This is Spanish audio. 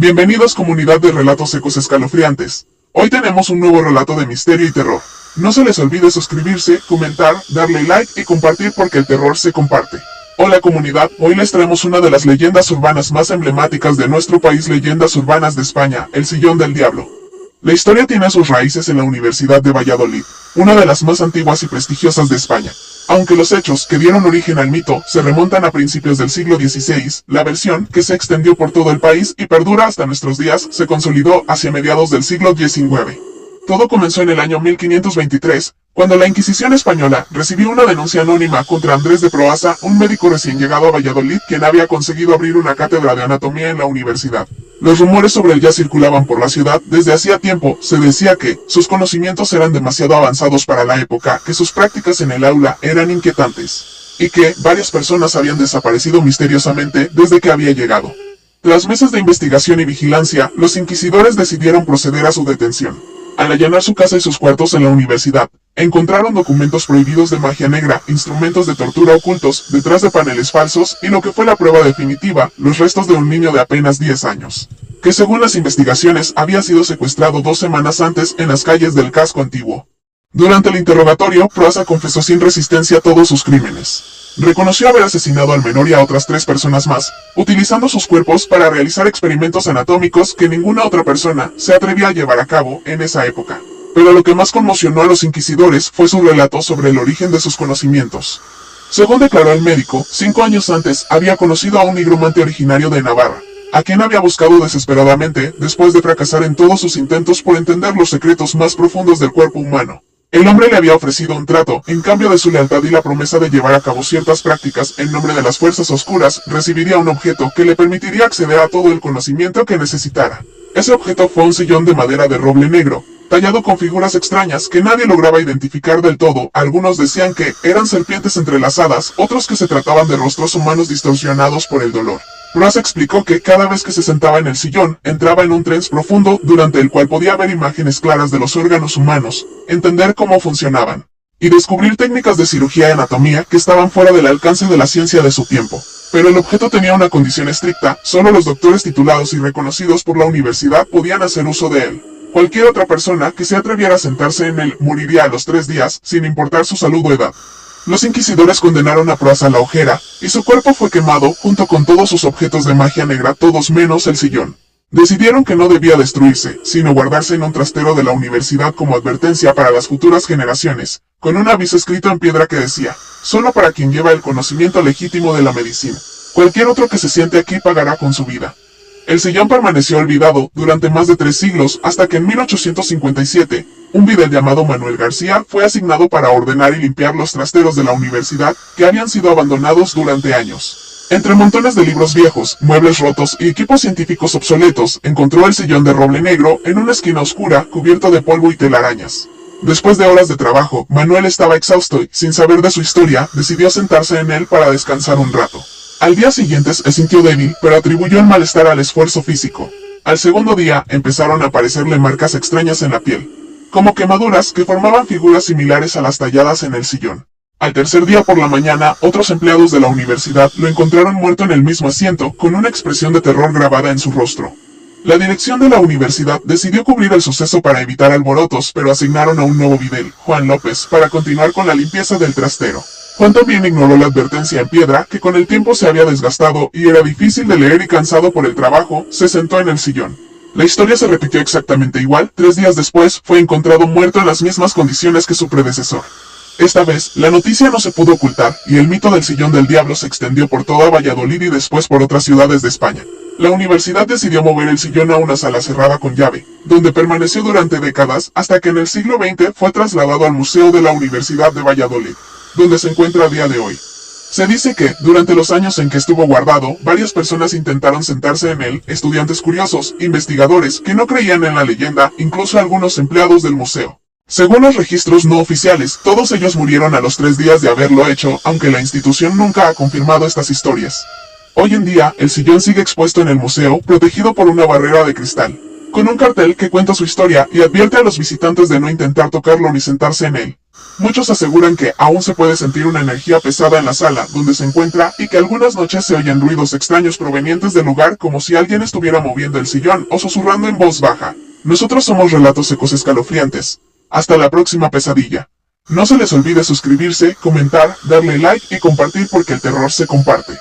Bienvenidos comunidad de relatos ecos escalofriantes. Hoy tenemos un nuevo relato de misterio y terror. No se les olvide suscribirse, comentar, darle like y compartir porque el terror se comparte. Hola comunidad, hoy les traemos una de las leyendas urbanas más emblemáticas de nuestro país, leyendas urbanas de España, el Sillón del Diablo. La historia tiene sus raíces en la Universidad de Valladolid, una de las más antiguas y prestigiosas de España. Aunque los hechos que dieron origen al mito se remontan a principios del siglo XVI, la versión, que se extendió por todo el país y perdura hasta nuestros días, se consolidó hacia mediados del siglo XIX. Todo comenzó en el año 1523, cuando la Inquisición española recibió una denuncia anónima contra Andrés de Proaza, un médico recién llegado a Valladolid quien había conseguido abrir una cátedra de anatomía en la universidad. Los rumores sobre él ya circulaban por la ciudad desde hacía tiempo. Se decía que sus conocimientos eran demasiado avanzados para la época, que sus prácticas en el aula eran inquietantes, y que varias personas habían desaparecido misteriosamente desde que había llegado. Tras meses de investigación y vigilancia, los inquisidores decidieron proceder a su detención. Al allanar su casa y sus cuartos en la universidad, encontraron documentos prohibidos de magia negra, instrumentos de tortura ocultos detrás de paneles falsos y lo que fue la prueba definitiva, los restos de un niño de apenas 10 años, que según las investigaciones había sido secuestrado 2 semanas antes en las calles del casco antiguo. Durante el interrogatorio, Proaza confesó sin resistencia todos sus crímenes. Reconoció haber asesinado al menor y a otras 3 personas más, utilizando sus cuerpos para realizar experimentos anatómicos que ninguna otra persona se atrevía a llevar a cabo en esa época. Pero lo que más conmocionó a los inquisidores fue su relato sobre el origen de sus conocimientos. Según declaró el médico, 5 años antes había conocido a un nigromante originario de Navarra, a quien había buscado desesperadamente después de fracasar en todos sus intentos por entender los secretos más profundos del cuerpo humano. El hombre le había ofrecido un trato, en cambio de su lealtad y la promesa de llevar a cabo ciertas prácticas en nombre de las fuerzas oscuras, recibiría un objeto que le permitiría acceder a todo el conocimiento que necesitara. Ese objeto fue un sillón de madera de roble negro, tallado con figuras extrañas que nadie lograba identificar del todo. Algunos decían que eran serpientes entrelazadas, otros que se trataban de rostros humanos distorsionados por el dolor. Proaza explicó que cada vez que se sentaba en el sillón, entraba en un trance profundo, durante el cual podía ver imágenes claras de los órganos humanos, entender cómo funcionaban, y descubrir técnicas de cirugía y anatomía que estaban fuera del alcance de la ciencia de su tiempo. Pero el objeto tenía una condición estricta: solo los doctores titulados y reconocidos por la universidad podían hacer uso de él. Cualquier otra persona que se atreviera a sentarse en él moriría a los 3 días, sin importar su salud o edad. Los inquisidores condenaron a Proaza a la hoguera, y su cuerpo fue quemado junto con todos sus objetos de magia negra, todos menos el sillón. Decidieron que no debía destruirse, sino guardarse en un trastero de la universidad como advertencia para las futuras generaciones, con un aviso escrito en piedra que decía: solo para quien lleva el conocimiento legítimo de la medicina. Cualquier otro que se siente aquí pagará con su vida. El sillón permaneció olvidado durante más de 3 siglos, hasta que en 1857, un videl llamado Manuel García fue asignado para ordenar y limpiar los trasteros de la universidad, que habían sido abandonados durante años. Entre montones de libros viejos, muebles rotos y equipos científicos obsoletos, encontró el sillón de roble negro en una esquina oscura, cubierto de polvo y telarañas. Después de horas de trabajo, Manuel estaba exhausto y, sin saber de su historia, decidió sentarse en él para descansar un rato. Al día siguiente se sintió débil, pero atribuyó el malestar al esfuerzo físico. Al segundo día, empezaron a aparecerle marcas extrañas en la piel, como quemaduras que formaban figuras similares a las talladas en el sillón. Al tercer día por la mañana, otros empleados de la universidad lo encontraron muerto en el mismo asiento, con una expresión de terror grabada en su rostro. La dirección de la universidad decidió cubrir el suceso para evitar alborotos, pero asignaron a un nuevo videl, Juan López, para continuar con la limpieza del trastero. Juan también ignoró la advertencia en piedra, que con el tiempo se había desgastado y era difícil de leer, y cansado por el trabajo, se sentó en el sillón. La historia se repitió exactamente igual. 3 días después, fue encontrado muerto en las mismas condiciones que su predecesor. Esta vez, la noticia no se pudo ocultar, y el mito del Sillón del Diablo se extendió por toda Valladolid y después por otras ciudades de España. La universidad decidió mover el sillón a una sala cerrada con llave, donde permaneció durante décadas, hasta que en el siglo XX fue trasladado al Museo de la Universidad de Valladolid, donde se encuentra a día de hoy. Se dice que, durante los años en que estuvo guardado, varias personas intentaron sentarse en él, estudiantes curiosos, investigadores que no creían en la leyenda, incluso algunos empleados del museo. Según los registros no oficiales, todos ellos murieron a los 3 días de haberlo hecho, aunque la institución nunca ha confirmado estas historias. Hoy en día, el sillón sigue expuesto en el museo, protegido por una barrera de cristal, con un cartel que cuenta su historia y advierte a los visitantes de no intentar tocarlo ni sentarse en él. Muchos aseguran que aún se puede sentir una energía pesada en la sala donde se encuentra y que algunas noches se oyen ruidos extraños provenientes del lugar como si alguien estuviera moviendo el sillón o susurrando en voz baja. Nosotros somos Relatos Ecos Escalofriantes. Hasta la próxima pesadilla. No se les olvide suscribirse, comentar, darle like y compartir porque el terror se comparte.